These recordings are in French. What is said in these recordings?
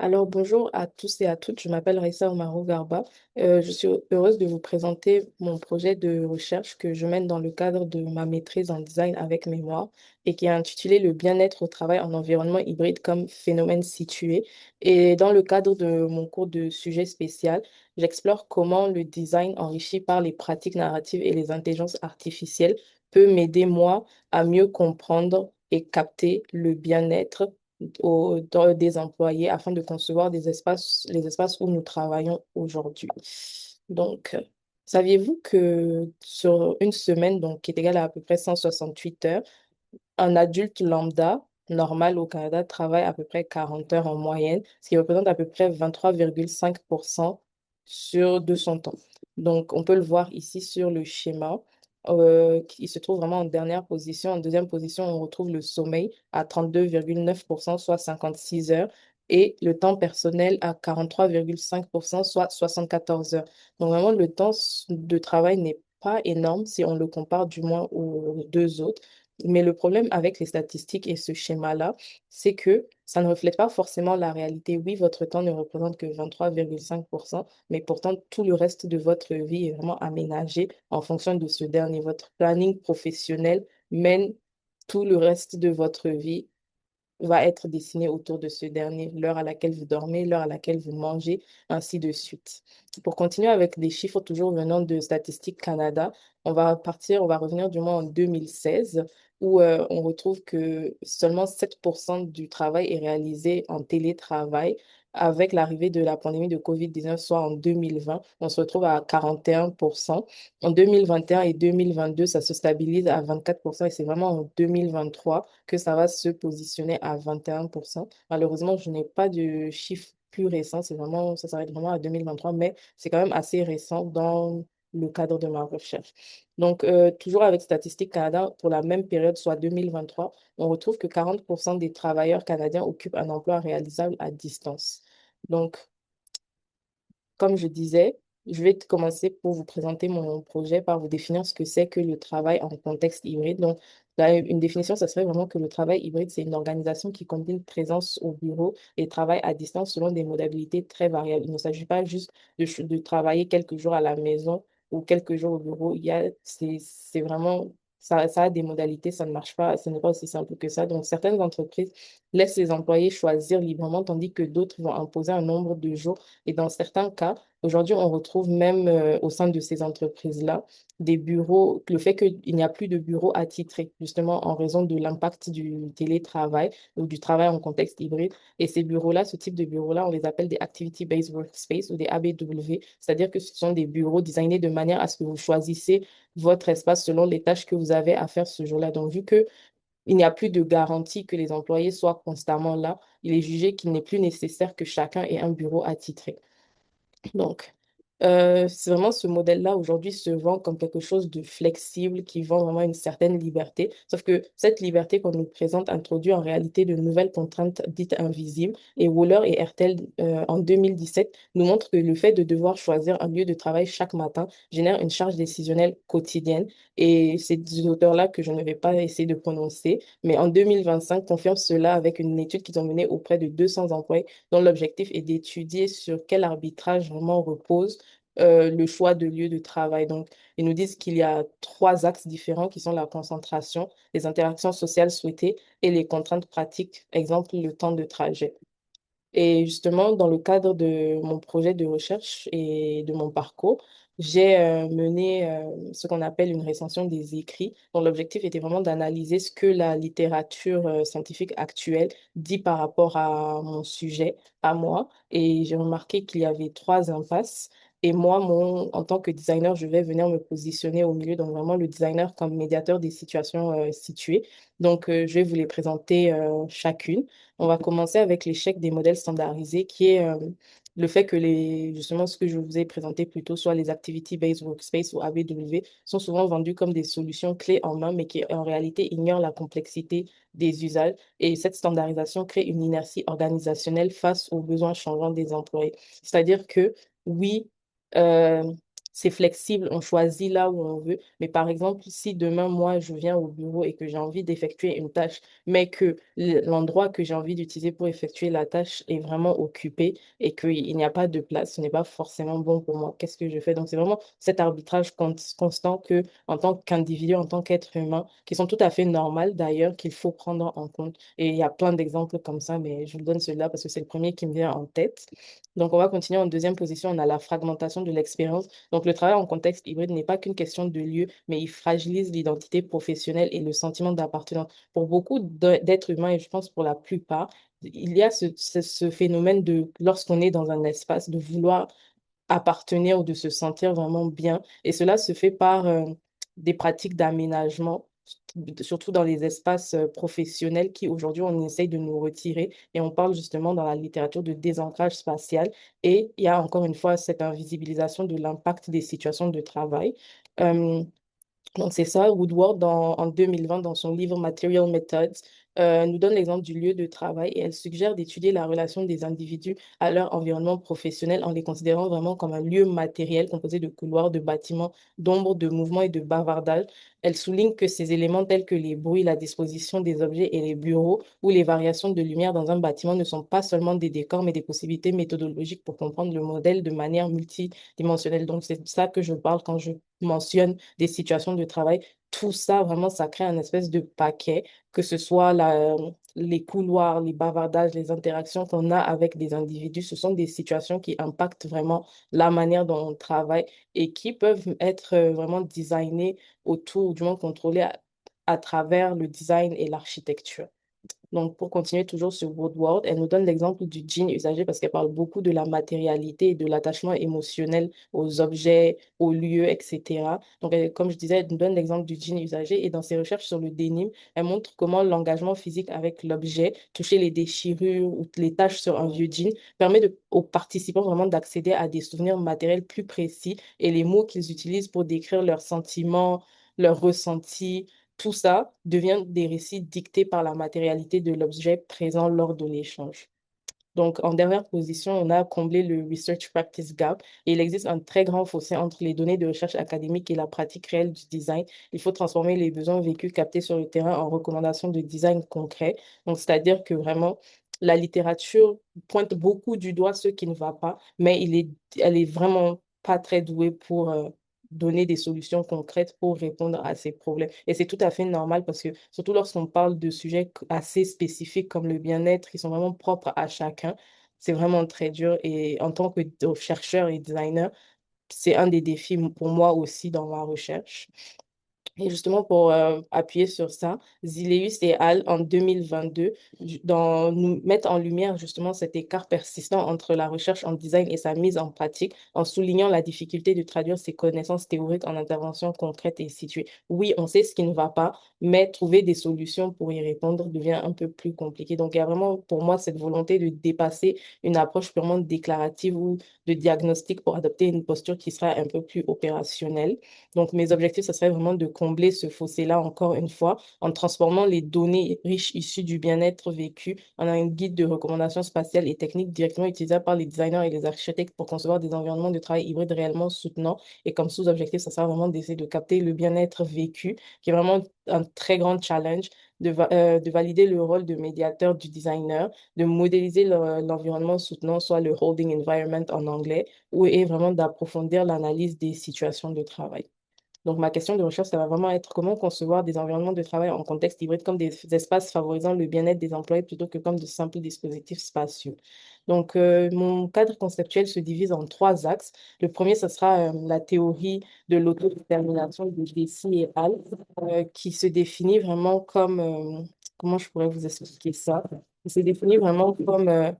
Alors, bonjour à tous et à toutes, je m'appelle Raissa Omaro Garba. Je suis heureuse de vous présenter mon projet de recherche que je mène dans le cadre de ma maîtrise en design avec mémoire et qui est intitulé Le bien-être au travail en environnement hybride comme phénomène situé. Et dans le cadre de mon cours de sujet spécial, j'explore comment le design enrichi par les pratiques narratives et les intelligences artificielles peut m'aider, moi, à mieux comprendre et capter le bien-être des employés afin de concevoir les espaces où nous travaillons aujourd'hui. Donc, saviez-vous que sur une semaine, donc qui est égale à peu près 168 heures, un adulte lambda normal au Canada travaille à peu près 40 heures en moyenne, ce qui représente à peu près 23,5% de son temps. Donc, on peut le voir ici sur le schéma. Il se trouve vraiment en dernière position. En deuxième position, on retrouve le sommeil à 32,9%, soit 56 heures, et le temps personnel à 43,5%, soit 74 heures. Donc, vraiment, le temps de travail n'est pas énorme si on le compare du moins aux deux autres. Mais le problème avec les statistiques et ce schéma-là, c'est que ça ne reflète pas forcément la réalité. Oui, votre temps ne représente que 23,5%, mais pourtant tout le reste de votre vie est vraiment aménagé en fonction de ce dernier. Votre planning professionnel mène tout le reste de votre vie va être dessiné autour de ce dernier, l'heure à laquelle vous dormez, l'heure à laquelle vous mangez, ainsi de suite. Pour continuer avec des chiffres toujours venant de Statistique Canada, on va revenir du moins en 2016, où on retrouve que seulement 7% du travail est réalisé en télétravail. Avec l'arrivée de la pandémie de COVID-19, soit en 2020, on se retrouve à 41%. En 2021 et 2022, ça se stabilise à 24% et c'est vraiment en 2023 que ça va se positionner à 21%. Malheureusement, je n'ai pas de chiffre plus récent, ça s'arrête vraiment à 2023, mais c'est quand même assez récent dans le cadre de ma recherche. Donc, toujours avec Statistique Canada, pour la même période, soit 2023, on retrouve que 40% des travailleurs canadiens occupent un emploi réalisable à distance. Donc, comme je disais, je vais commencer pour vous présenter mon projet par vous définir ce que c'est que le travail en contexte hybride. Donc, là, une définition, ça serait vraiment que le travail hybride, c'est une organisation qui combine présence au bureau et travail à distance selon des modalités très variables. Il ne s'agit pas juste de travailler quelques jours à la maison ou quelques jours au bureau. C'est vraiment, ça a des modalités, ça ne marche pas, ce n'est pas aussi simple que ça. Donc, certaines entreprises laissent les employés choisir librement, tandis que d'autres vont imposer un nombre de jours et dans certains cas, aujourd'hui, on retrouve même au sein de ces entreprises-là des bureaux, le fait qu'il n'y a plus de bureaux attitrés, justement en raison de l'impact du télétravail ou du travail en contexte hybride. Et ces bureaux-là, ce type de bureaux-là, on les appelle des Activity-Based Workspace ou des ABW, c'est-à-dire que ce sont des bureaux designés de manière à ce que vous choisissez votre espace selon les tâches que vous avez à faire ce jour-là. Donc, vu que il n'y a plus de garantie que les employés soient constamment là, il est jugé qu'il n'est plus nécessaire que chacun ait un bureau attitré. Donc, c'est vraiment ce modèle-là aujourd'hui se vend comme quelque chose de flexible qui vend vraiment une certaine liberté. Sauf que cette liberté qu'on nous présente introduit en réalité de nouvelles contraintes dites invisibles. Et Wooler et Hertel, en 2017, nous montrent que le fait de devoir choisir un lieu de travail chaque matin génère une charge décisionnelle quotidienne. Et ces deux auteurs-là que je ne vais pas essayer de prononcer, mais en 2025 confirment cela avec une étude qu'ils ont menée auprès de 200 employés dont l'objectif est d'étudier sur quel arbitrage vraiment repose le choix de lieu de travail. Donc, ils nous disent qu'il y a trois axes différents qui sont la concentration, les interactions sociales souhaitées et les contraintes pratiques, exemple le temps de trajet. Et justement, dans le cadre de mon projet de recherche et de mon parcours, j'ai mené ce qu'on appelle une recension des écrits, dont l'objectif était vraiment d'analyser ce que la littérature scientifique actuelle dit par rapport à mon sujet, à moi. Et j'ai remarqué qu'il y avait trois impasses. Et moi, en tant que designer, je vais venir me positionner au milieu, donc vraiment le designer comme médiateur des situations situées. Donc, je vais vous les présenter chacune. On va commencer avec l'échec des modèles standardisés, qui est le fait que justement, ce que je vous ai présenté plus tôt, soit les Activity-Based Workspace ou ABW, sont souvent vendus comme des solutions clés en main, mais qui en réalité ignorent la complexité des usages. Et cette standardisation crée une inertie organisationnelle face aux besoins changeants des employés. C'est-à-dire que, oui, euh, c'est flexible, on choisit là où on veut. Mais par exemple, si demain, moi, je viens au bureau et que j'ai envie d'effectuer une tâche, mais que l'endroit que j'ai envie d'utiliser pour effectuer la tâche est vraiment occupé et qu'il n'y a pas de place, ce n'est pas forcément bon pour moi. Qu'est-ce que je fais? Donc, c'est vraiment cet arbitrage constant que, en tant qu'individu, en tant qu'être humain, qui sont tout à fait normales d'ailleurs, qu'il faut prendre en compte. Et il y a plein d'exemples comme ça, mais je vous donne celui-là parce que c'est le premier qui me vient en tête. Donc, on va continuer en deuxième position. On a la fragmentation de l'expérience. Donc, le travail en contexte hybride n'est pas qu'une question de lieu, mais il fragilise l'identité professionnelle et le sentiment d'appartenance. Pour beaucoup d'êtres humains, et je pense pour la plupart, il y a ce phénomène de, lorsqu'on est dans un espace, de vouloir appartenir ou de se sentir vraiment bien. Et cela se fait par des pratiques d'aménagement, surtout dans les espaces professionnels qui aujourd'hui on essaye de nous retirer. Et on parle justement dans la littérature de désancrage spatial. Et il y a encore une fois cette invisibilisation de l'impact des situations de travail. Euh, donc, c'est ça, Woodward, en 2020, dans son livre Material Methods, nous donne l'exemple du lieu de travail et elle suggère d'étudier la relation des individus à leur environnement professionnel en les considérant vraiment comme un lieu matériel composé de couloirs, de bâtiments, d'ombres, de mouvements et de bavardages. Elle souligne que ces éléments tels que les bruits, la disposition des objets et les bureaux ou les variations de lumière dans un bâtiment ne sont pas seulement des décors, mais des possibilités méthodologiques pour comprendre le modèle de manière multidimensionnelle. Donc, c'est de ça que je parle quand je mentionne des situations de travail. Tout ça, vraiment, ça crée un espèce de paquet, que ce soit les couloirs, les bavardages, les interactions qu'on a avec des individus. Ce sont des situations qui impactent vraiment la manière dont on travaille et qui peuvent être vraiment designées autour, ou du moins contrôlées à travers le design et l'architecture. Donc, pour continuer toujours sur Woodward, elle nous donne l'exemple du jean usagé parce qu'elle parle beaucoup de la matérialité et de l'attachement émotionnel aux objets, aux lieux, etc. Donc, comme je disais, elle nous donne l'exemple du jean usagé et dans ses recherches sur le denim, elle montre comment l'engagement physique avec l'objet, toucher les déchirures ou les taches sur un vieux jean, permet aux participants vraiment d'accéder à des souvenirs matériels plus précis et les mots qu'ils utilisent pour décrire leurs sentiments, leurs ressentis tout ça devient des récits dictés par la matérialité de l'objet présent lors de l'échange. Donc, en dernière position, on a comblé le Research Practice Gap et il existe un très grand fossé entre les données de recherche académique et la pratique réelle du design. Il faut transformer les besoins vécus captés sur le terrain en recommandations de design concret. Donc, c'est-à-dire que vraiment, la littérature pointe beaucoup du doigt ce qui ne va pas, mais elle est vraiment pas très douée pour donner des solutions concrètes pour répondre à ces problèmes. Et c'est tout à fait normal parce que, surtout lorsqu'on parle de sujets assez spécifiques comme le bien-être, qui sont vraiment propres à chacun, c'est vraiment très dur. Et en tant que chercheur et designer, c'est un des défis pour moi aussi dans ma recherche. Et justement, pour appuyer sur ça, Zileus et Al, en 2022, nous mettent en lumière justement cet écart persistant entre la recherche en design et sa mise en pratique, en soulignant la difficulté de traduire ces connaissances théoriques en interventions concrètes et situées. Oui, on sait ce qui ne va pas, mais trouver des solutions pour y répondre devient un peu plus compliqué. Donc, il y a vraiment pour moi cette volonté de dépasser une approche purement déclarative ou de diagnostic pour adopter une posture qui sera un peu plus opérationnelle. Donc, mes objectifs, ce serait vraiment de combler ce fossé-là encore une fois en transformant les données riches issues du bien-être vécu en un guide de recommandations spatiales et techniques directement utilisable par les designers et les architectes pour concevoir des environnements de travail hybrides réellement soutenants. Et comme sous-objectif, ça sera vraiment d'essayer de capter le bien-être vécu, qui est vraiment un très grand challenge, de valider le rôle de médiateur du designer, de modéliser l'environnement soutenant, soit le holding environment en anglais, et vraiment d'approfondir l'analyse des situations de travail. Donc, ma question de recherche, ça va vraiment être comment concevoir des environnements de travail en contexte hybride comme des espaces favorisant le bien-être des employés plutôt que comme de simples dispositifs spatiaux. Donc, mon cadre conceptuel se divise en trois axes. Le premier, ce sera la théorie de l'autodétermination de Deci et Al, qui se définit vraiment comme, comment je pourrais vous expliquer ça? Il se définit vraiment comme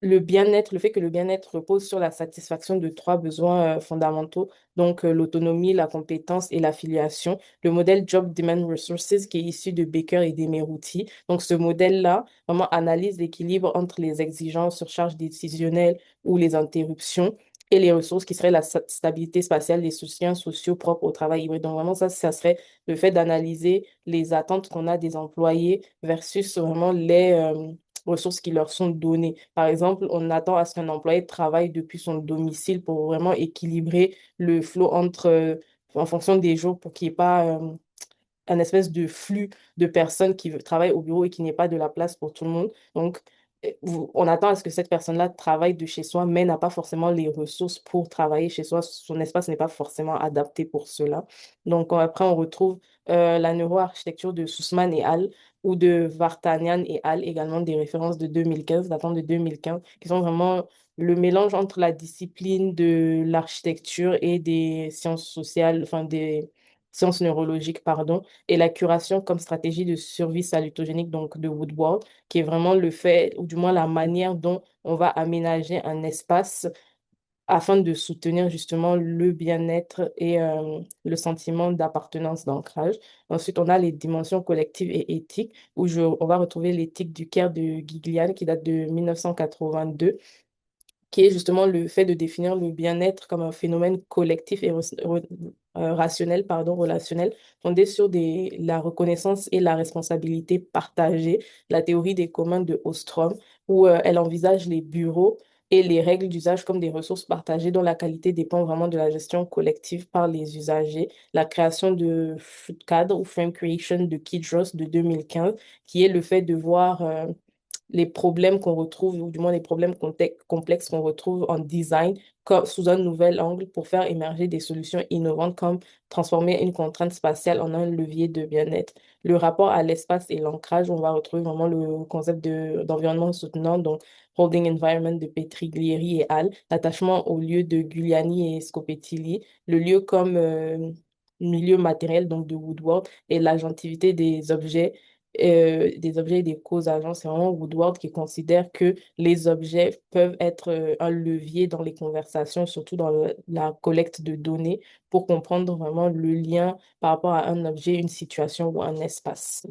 le bien-être, le fait que le bien-être repose sur la satisfaction de trois besoins fondamentaux, donc l'autonomie, la compétence et l'affiliation. Le modèle Job Demand Resources qui est issu de Baker et d'Emeruti. Donc ce modèle-là vraiment analyse l'équilibre entre les exigences sur charge décisionnelle ou les interruptions et les ressources qui seraient la stabilité spatiale, les soutiens sociaux propres au travail hybride. Donc vraiment ça serait le fait d'analyser les attentes qu'on a des employés versus vraiment ressources qui leur sont données. Par exemple, on attend à ce qu'un employé travaille depuis son domicile pour vraiment équilibrer le flot en fonction des jours pour qu'il n'y ait pas un espèce de flux de personnes qui travaillent au bureau et qui n'est pas de la place pour tout le monde. Donc, on attend à ce que cette personne-là travaille de chez soi, mais n'a pas forcément les ressources pour travailler chez soi. Son espace n'est pas forcément adapté pour cela. Donc, après, on retrouve la neuroarchitecture de Sussman et Al ou de Vartanian et Al, également des références de 2015, datant de 2015, qui sont vraiment le mélange entre la discipline de l'architecture et des sciences sociales, enfin des sciences neurologiques, pardon, et la curation comme stratégie de survie salutogénique, donc de Woodward, qui est vraiment le fait, ou du moins la manière dont on va aménager un espace afin de soutenir justement le bien-être et le sentiment d'appartenance, d'ancrage. Ensuite, on a les dimensions collectives et éthiques, où on va retrouver l'éthique du Caire de Guigliane, qui date de 1982, qui est justement le fait de définir le bien-être comme un phénomène collectif et rationnel, pardon, relationnel, fondé sur la reconnaissance et la responsabilité partagée, la théorie des communs de Ostrom, où elle envisage les bureaux et les règles d'usage comme des ressources partagées dont la qualité dépend vraiment de la gestion collective par les usagers, la création de cadre ou frame creation de Kidros de 2015, qui est le fait de voir les problèmes qu'on retrouve, ou du moins les problèmes complexes qu'on retrouve en design sous un nouvel angle pour faire émerger des solutions innovantes comme transformer une contrainte spatiale en un levier de bien-être. Le rapport à l'espace et l'ancrage, on va retrouver vraiment le concept d'environnement soutenant, donc Holding Environment de Petriglieri et Al, l'attachement au lieu de Giuliani et Scopetilli, le lieu comme milieu matériel, donc de Woodward, et l'agentivité des objets et des causes agents. C'est vraiment Woodward qui considère que les objets peuvent être un levier dans les conversations, surtout dans la collecte de données, pour comprendre vraiment le lien par rapport à un objet, une situation ou un espace.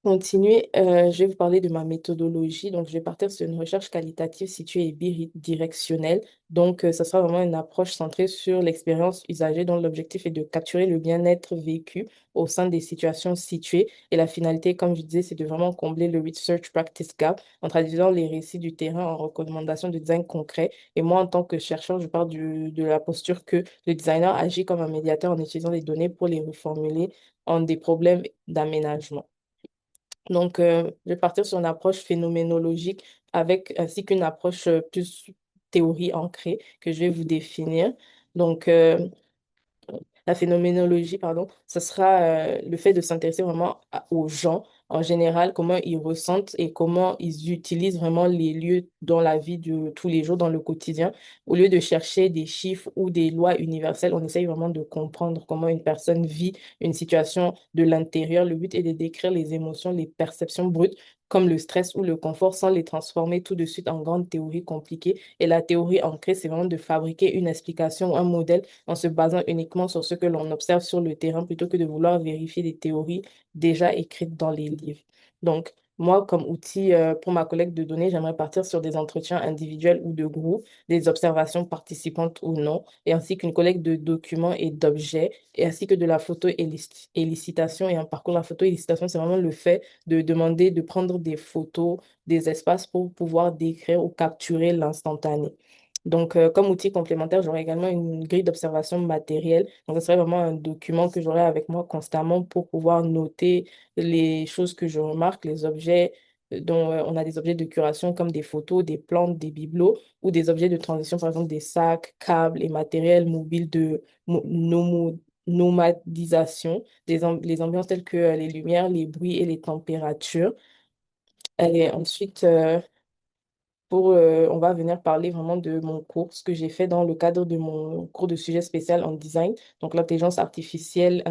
Continuer, je vais vous parler de ma méthodologie. Donc, je vais partir sur une recherche qualitative située et bidirectionnelle. Donc, ça sera vraiment une approche centrée sur l'expérience usagée dont l'objectif est de capturer le bien-être vécu au sein des situations situées. Et la finalité, comme je disais, c'est de vraiment combler le research practice gap en traduisant les récits du terrain en recommandations de design concret. Et moi, en tant que chercheur, je pars de la posture que le designer agit comme un médiateur en utilisant les données pour les reformuler en des problèmes d'aménagement. Donc, je vais partir sur une approche phénoménologique ainsi qu'une approche plus théorie ancrée que je vais vous définir. Donc, la phénoménologie, pardon, ce sera le fait de s'intéresser vraiment aux gens en général, comment ils ressentent et comment ils utilisent vraiment les lieux dans la vie de tous les jours, dans le quotidien. Au lieu de chercher des chiffres ou des lois universelles, on essaye vraiment de comprendre comment une personne vit une situation de l'intérieur. Le but est de décrire les émotions, les perceptions brutes, comme le stress ou le confort, sans les transformer tout de suite en grandes théories compliquées. Et la théorie ancrée, c'est vraiment de fabriquer une explication, un modèle en se basant uniquement sur ce que l'on observe sur le terrain plutôt que de vouloir vérifier des théories déjà écrites dans les livres. Donc, moi, comme outil pour ma collecte de données, j'aimerais partir sur des entretiens individuels ou de groupe, des observations participantes ou non, et ainsi qu'une collecte de documents et d'objets, et ainsi que de la photo-éllicitation et un parcours. La photo-éllicitation, c'est vraiment le fait de demander de prendre des photos des espaces pour pouvoir décrire ou capturer l'instantané. Donc, comme outil complémentaire, j'aurai également une grille d'observation matérielle. Donc, ce serait vraiment un document que j'aurai avec moi constamment pour pouvoir noter les choses que je remarque, les objets dont on a des objets de curation comme des photos, des plantes, des bibelots ou des objets de transition, par exemple des sacs, câbles et matériels mobiles de nomadisation, les ambiances telles que les lumières, les bruits et les températures. Et ensuite, on va venir parler vraiment de mon cours, ce que j'ai fait dans le cadre de mon cours de sujet spécial en design, donc intelligence artificielle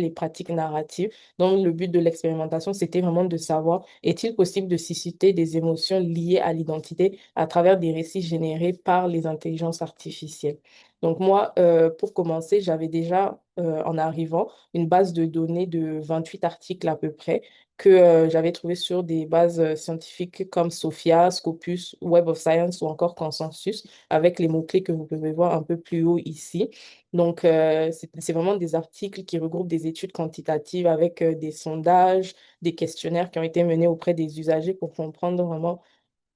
et pratique narrative. Donc, le but de l'expérimentation, c'était vraiment de savoir, est-il possible de susciter des émotions liées à l'identité à travers des récits générés par les intelligences artificielles. Donc, moi, pour commencer, j'avais déjà, en arrivant, une base de données de 28 articles à peu près que j'avais trouvées sur des bases scientifiques comme Sophia, Scopus, Web of Science ou encore Consensus, avec les mots-clés que vous pouvez voir un peu plus haut ici. Donc, c'est vraiment des articles qui regroupent des études quantitatives avec des sondages, des questionnaires qui ont été menés auprès des usagers pour comprendre vraiment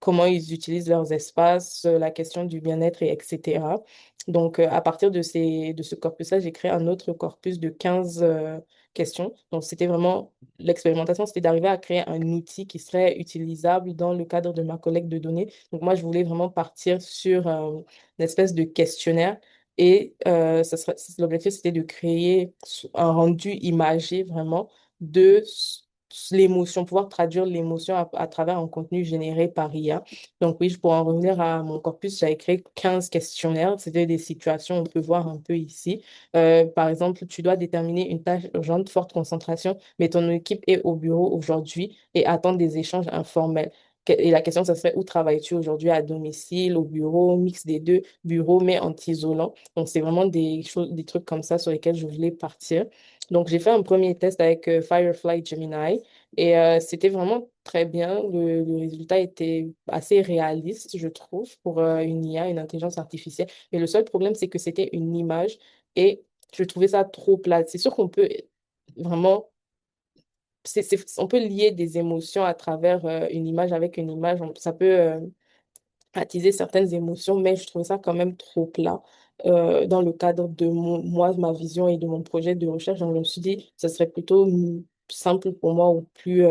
comment ils utilisent leurs espaces, la question du bien-être, et etc. Donc, à partir de ce corpus-là, j'ai créé un autre corpus de 15 questions. Donc, c'était vraiment l'expérimentation, c'était d'arriver à créer un outil qui serait utilisable dans le cadre de ma collecte de données. Donc, moi, je voulais vraiment partir sur une espèce de questionnaire. Et l'objectif, c'était de créer un rendu imagé vraiment de l'émotion, pouvoir traduire l'émotion à travers un contenu généré par IA. Donc oui, pour en revenir à mon corpus, j'avais créé 15 questionnaires. C'était des situations, on peut voir un peu ici. Par exemple, tu dois déterminer une tâche urgente, forte concentration, mais ton équipe est au bureau aujourd'hui et attend des échanges informels. Et la question, ça serait où travailles-tu aujourd'hui, à domicile, au bureau, mix des deux, bureau, mais anti-isolant. Donc, c'est vraiment des choses, des trucs comme ça sur lesquels je voulais partir. Donc, j'ai fait un premier test avec Firefly Gemini et c'était vraiment très bien. Le résultat était assez réaliste, je trouve, pour une IA, une intelligence artificielle. Mais le seul problème, c'est que c'était une image et je trouvais ça trop plat. C'est sûr qu'on peut vraiment, on peut lier des émotions à travers une image avec une image. Ça peut attiser certaines émotions, mais je trouvais ça quand même trop plat dans le cadre de moi, ma vision et de mon projet de recherche. Donc, je me suis dit, ce serait plutôt simple pour moi ou plus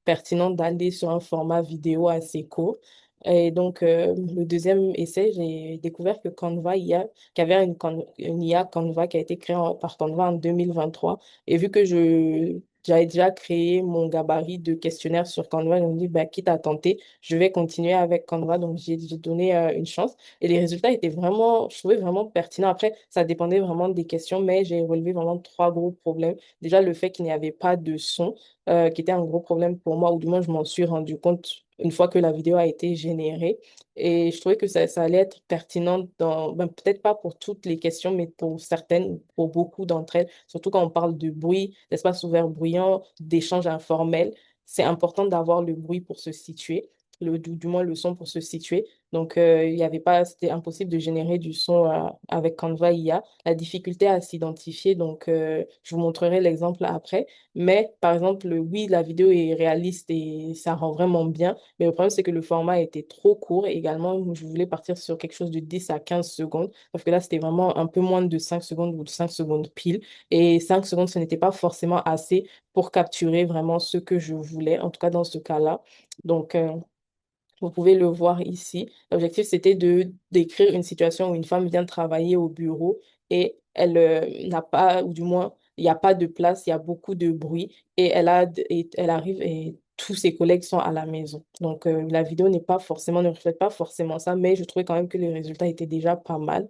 pertinent d'aller sur un format vidéo assez court. Et donc, le deuxième essai, j'ai découvert que Canva IA, qu'il y avait une IA Canva qui a été créée par Canva en 2023. Et vu que j'avais déjà créé mon gabarit de questionnaire sur Canva, je me dis, bah, quitte à tenter, je vais continuer avec Canva. Donc, j'ai donné une chance. Et les résultats étaient vraiment, je trouvais vraiment pertinents. Après, ça dépendait vraiment des questions, mais j'ai relevé vraiment trois gros problèmes. Déjà, le fait qu'il n'y avait pas de son, qui était un gros problème pour moi, ou du moins, je m'en suis rendu compte une fois que la vidéo a été générée. Et je trouvais que ça allait être pertinent dans, ben, peut-être pas pour toutes les questions, mais pour certaines, pour beaucoup d'entre elles, surtout quand on parle de bruit, d'espace ouvert bruyant, d'échanges informels. C'est important d'avoir le bruit pour se situer, du moins le son pour se situer. Donc, il y avait pas, c'était impossible de générer du son avec Canva IA. La difficulté à s'identifier, donc je vous montrerai l'exemple après. Mais par exemple, oui, la vidéo est réaliste et ça rend vraiment bien. Mais le problème, c'est que le format était trop court. Et également, je voulais partir sur quelque chose de 10 à 15 secondes. Parce que là, c'était vraiment un peu moins de 5 secondes ou de 5 secondes pile. Et 5 secondes, ce n'était pas forcément assez pour capturer vraiment ce que je voulais, en tout cas dans ce cas-là. Donc, vous pouvez le voir ici. L'objectif, c'était de décrire une situation où une femme vient travailler au bureau et elle n'a pas, ou du moins, il n'y a pas de place, il y a beaucoup de bruit et et elle arrive et tous ses collègues sont à la maison. Donc, la vidéo n'est pas forcément, ne reflète pas forcément ça, mais je trouvais quand même que les résultats étaient déjà pas mal.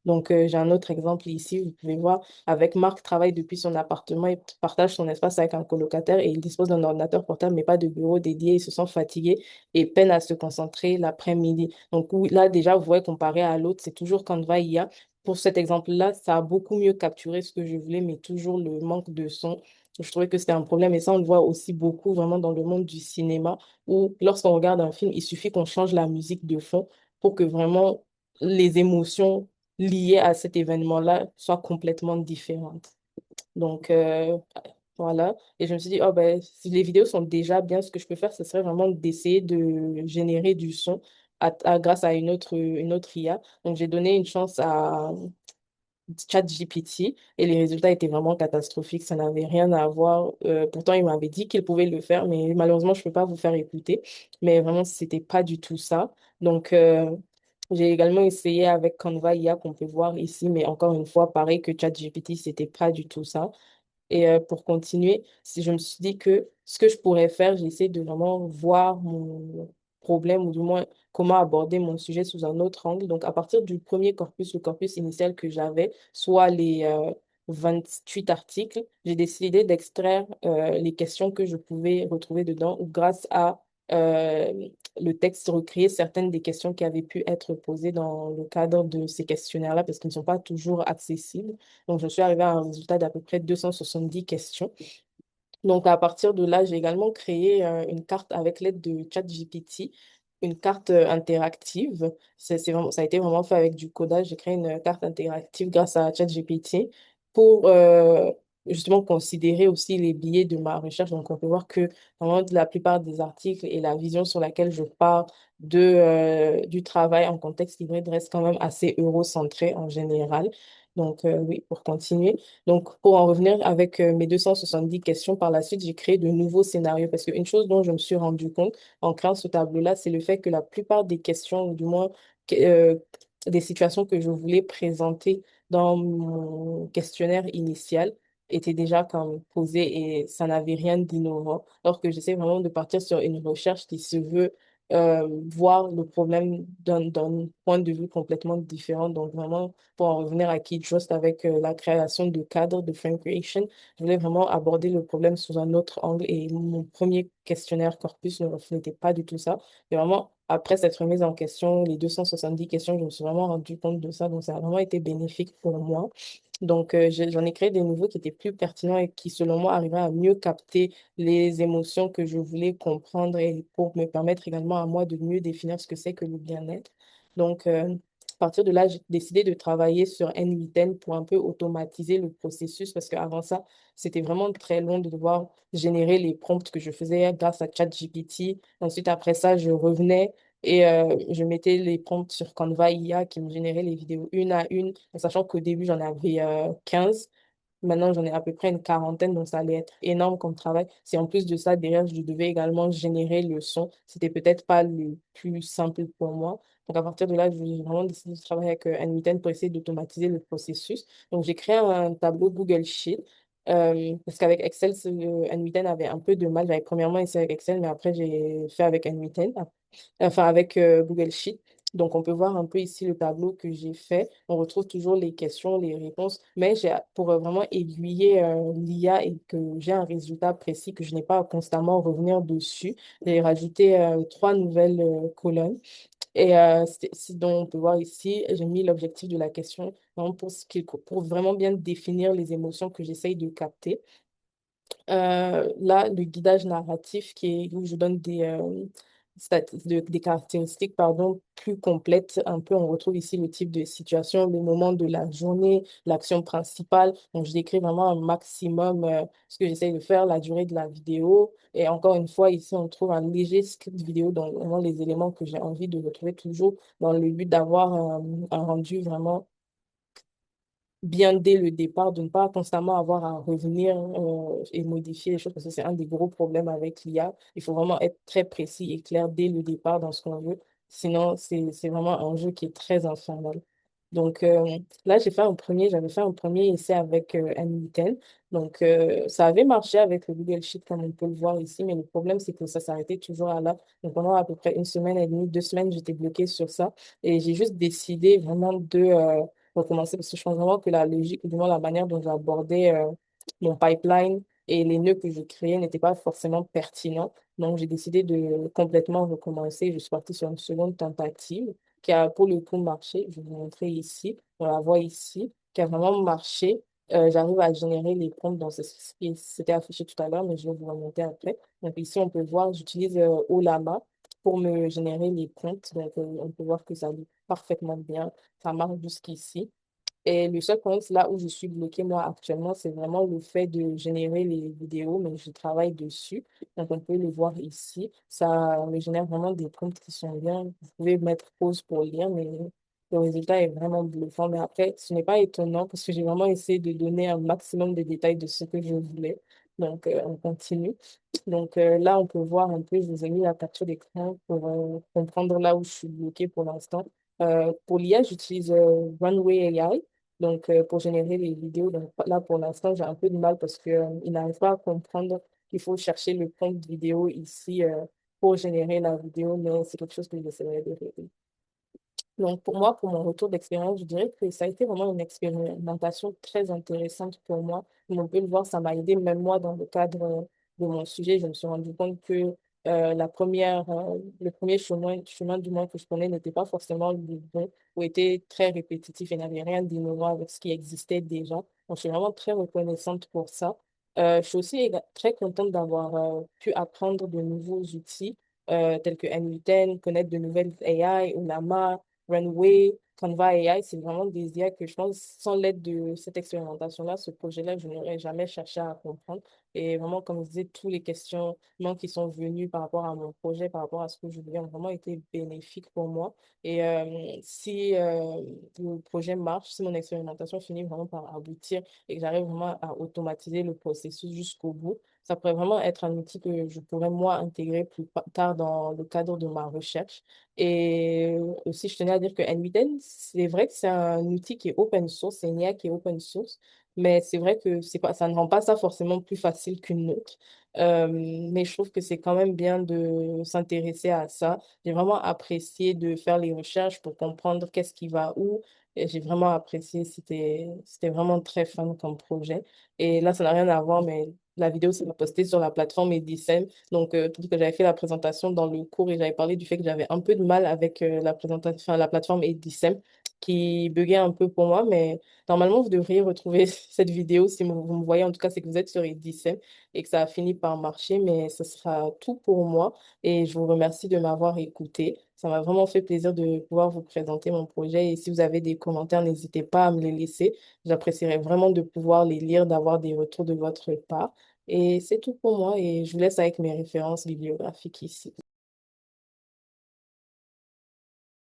Donc, j'ai un autre exemple ici, vous pouvez voir, avec Marc travaille depuis son appartement et partage son espace avec un colocataire et il dispose d'un ordinateur portable mais pas de bureau dédié. Ils se sont fatigués et peinent à se concentrer l'après-midi. Donc, oui, là, déjà, vous voyez, comparé à l'autre, c'est toujours Canva IA. Pour cet exemple-là, ça a beaucoup mieux capturé ce que je voulais, mais toujours le manque de son. Je trouvais que c'était un problème et ça, on le voit aussi beaucoup vraiment dans le monde du cinéma où lorsqu'on regarde un film, il suffit qu'on change la musique de fond pour que vraiment les émotions liées à cet événement-là soient complètement différentes. Donc, voilà. Et je me suis dit, oh, ben, si les vidéos sont déjà bien, ce que je peux faire, ce serait vraiment d'essayer de générer du son grâce à une autre IA. Donc, j'ai donné une chance à ChatGPT et les résultats étaient vraiment catastrophiques. Ça n'avait rien à voir. Pourtant, il m'avait dit qu'il pouvait le faire, mais malheureusement, je ne peux pas vous faire écouter. Mais vraiment, c'était pas du tout ça. Donc, j'ai également essayé avec Canva IA qu'on peut voir ici, mais encore une fois, pareil que ChatGPT, c'était pas du tout ça. Et pour continuer, si je me suis dit que ce que je pourrais faire, j'ai essayé de vraiment voir mon problème ou du moins comment aborder mon sujet sous un autre angle. Donc, à partir du premier corpus, le corpus initial que j'avais, soit les 28 articles, j'ai décidé d'extraire les questions que je pouvais retrouver dedans ou grâce à euh, le texte, recréer certaines des questions qui avaient pu être posées dans le cadre de ces questionnaires-là parce qu'ils ne sont pas toujours accessibles. Donc, je suis arrivée à un résultat d'à peu près 270 questions. Donc, à partir de là, j'ai également créé une carte avec l'aide de ChatGPT, une carte interactive. C'est vraiment, ça a été vraiment fait avec du codage. J'ai créé une carte interactive grâce à ChatGPT pour justement considérer aussi les biais de ma recherche. Donc, on peut voir que vraiment la plupart des articles et la vision sur laquelle je pars du travail en contexte hybride reste quand même assez eurocentré en général. Donc, oui, pour continuer. Donc, pour en revenir avec mes 270 questions par la suite, j'ai créé de nouveaux scénarios parce qu'une chose dont je me suis rendu compte en créant ce tableau-là, c'est le fait que la plupart des questions, ou du moins que- euh, des situations que je voulais présenter dans mon questionnaire initial, étaient déjà comme posées et ça n'avait rien d'innovant. Alors que j'essaie vraiment de partir sur une recherche qui se veut voir le problème d'un point de vue complètement différent. Donc, vraiment, pour en revenir à Key Trust avec la création de cadres de frame creation, je voulais vraiment aborder le problème sous un autre angle et mon premier questionnaire corpus ne reflétait pas du tout ça. Et vraiment, après cette remise en question, les 270 questions, je me suis vraiment rendu compte de ça. Donc, ça a vraiment été bénéfique pour moi. Donc, j'en ai créé des nouveaux qui étaient plus pertinents et qui, selon moi, arrivaient à mieux capter les émotions que je voulais comprendre et pour me permettre également à moi de mieux définir ce que c'est que le bien-être. Donc, à partir de là, j'ai décidé de travailler sur N8N pour un peu automatiser le processus parce qu'avant ça, c'était vraiment très long de devoir générer les prompts que je faisais grâce à ChatGPT. Ensuite, après ça, je revenais et je mettais les prompts sur Canva IA qui me générait les vidéos une à une, en sachant qu'au début, j'en avais 15. Maintenant, j'en ai à peu près une quarantaine, donc ça allait être énorme comme travail. Si en plus de ça, derrière, je devais également générer le son, c'était peut-être pas le plus simple pour moi. Donc, à partir de là, j'ai vraiment décidé de travailler avec N8N pour essayer d'automatiser le processus. Donc, j'ai créé un tableau Google Sheet parce qu'avec Excel, N8N avait un peu de mal. J'avais premièrement essayé avec Excel, mais après, j'ai fait avec N8N, enfin avec Google Sheet. Donc, on peut voir un peu ici le tableau que j'ai fait. On retrouve toujours les questions, les réponses, mais pour vraiment aiguiller l'IA et que j'ai un résultat précis, que je n'ai pas à constamment revenir dessus, j'ai rajouté trois nouvelles colonnes. Et dont on peut voir ici, j'ai mis l'objectif de la question vraiment pour vraiment bien définir les émotions que j'essaye de capter. Là, le guidage narratif où je donne des caractéristiques pardon, plus complètes. Un peu, on retrouve ici le type de situation, le moment de la journée, l'action principale. Donc, je décris vraiment un maximum ce que j'essaie de faire, la durée de la vidéo. Et encore une fois, ici, on trouve un léger script vidéo, donc vraiment les éléments que j'ai envie de retrouver toujours dans le but d'avoir un rendu vraiment bien dès le départ, de ne pas constamment avoir à revenir et modifier les choses, parce que c'est un des gros problèmes avec l'IA. Il faut vraiment être très précis et clair dès le départ dans ce qu'on veut. Sinon, c'est vraiment un jeu qui est très infernal. Donc là, j'avais fait un premier essai avec N8N. Donc ça avait marché avec le Google Sheet, comme on peut le voir ici, mais le problème, c'est que ça s'arrêtait toujours à là. Donc pendant à peu près une semaine et demie, 2 semaines, j'étais bloquée sur ça. Et j'ai juste décidé vraiment de recommencer parce que je pense vraiment que la logique, ou du moins la manière dont j'abordais mon pipeline et les nœuds que je créais n'étaient pas forcément pertinents. Donc, j'ai décidé de complètement recommencer. Je suis partie sur une seconde tentative qui a pour le coup marché. Je vais vous montrer ici. On la voit ici, qui a vraiment marché. J'arrive à générer les prompts dans ce qui s'était affiché tout à l'heure, mais je vais vous remonter après. Donc, ici, on peut voir, j'utilise Olama pour me générer les prompts. Donc, on peut voir que ça lit parfaitement bien. Ça marche jusqu'ici. Et le seul point, c'est là où je suis bloquée, moi, actuellement, c'est vraiment le fait de générer les vidéos, mais je travaille dessus. Donc, on peut le voir ici. Ça me génère vraiment des prompts qui sont bien. Vous pouvez mettre pause pour lire, mais le résultat est vraiment bluffant. Mais après, ce n'est pas étonnant parce que j'ai vraiment essayé de donner un maximum de détails de ce que je voulais. Donc, on continue. Donc, là, on peut voir un peu, je vous ai mis la capture d'écran pour comprendre là où je suis bloquée pour l'instant. Pour l'IA, j'utilise Runway AI. Donc, pour générer les vidéos, donc là, pour l'instant, j'ai un peu de mal parce que, il n'arrive pas à comprendre qu'il faut chercher le prompt vidéo ici pour générer la vidéo, mais c'est quelque chose que j'essaierai de régler. Donc, pour moi, pour mon retour d'expérience, je dirais que ça a été vraiment une expérimentation très intéressante pour moi. Comme on peut le voir, ça m'a aidé, même moi, dans le cadre de mon sujet. Je me suis rendu compte que le premier chemin du moins que je prenais n'était pas forcément le bon, ou était très répétitif et n'avait rien d'innovant avec ce qui existait déjà. Donc, je suis vraiment très reconnaissante pour ça. Je suis aussi très contente d'avoir pu apprendre de nouveaux outils tels que N8N, connaître de nouvelles AI, Ulama, Runway, Canva AI. C'est vraiment des IA que je pense, sans l'aide de cette expérimentation-là, ce projet-là, je n'aurais jamais cherché à comprendre. Et vraiment, comme je disais, tous les questionnements qui sont venus par rapport à mon projet, par rapport à ce que je voulais, ont vraiment été bénéfiques pour moi. Et si le projet marche, si mon expérimentation finit vraiment par aboutir, et que j'arrive vraiment à automatiser le processus jusqu'au bout, ça pourrait vraiment être un outil que je pourrais, moi, intégrer plus tard dans le cadre de ma recherche. Et aussi, je tenais à dire que NVIDIA, c'est vrai que c'est un outil qui est open source, c'est une IA qui est open source, mais c'est vrai que c'est pas, ça ne rend pas ça forcément plus facile qu'une autre. Mais je trouve que c'est quand même bien de s'intéresser à ça. J'ai vraiment apprécié de faire les recherches pour comprendre qu'est-ce qui va où, et j'ai vraiment apprécié, c'était vraiment très fun comme projet. Et là, ça n'a rien à voir, mais la vidéo sera postée sur la plateforme Edicem. Donc, peut-être que j'avais fait la présentation dans le cours et j'avais parlé du fait que j'avais un peu de mal avec la présentation, enfin, la plateforme Edicem qui buguait un peu pour moi. Mais normalement, vous devriez retrouver cette vidéo si vous me voyez. En tout cas, c'est que vous êtes sur Edicem et que ça a fini par marcher. Mais ce sera tout pour moi. Et je vous remercie de m'avoir écouté. Ça m'a vraiment fait plaisir de pouvoir vous présenter mon projet. Et si vous avez des commentaires, n'hésitez pas à me les laisser. J'apprécierais vraiment de pouvoir les lire, d'avoir des retours de votre part. Et c'est tout pour moi. Et je vous laisse avec mes références bibliographiques ici.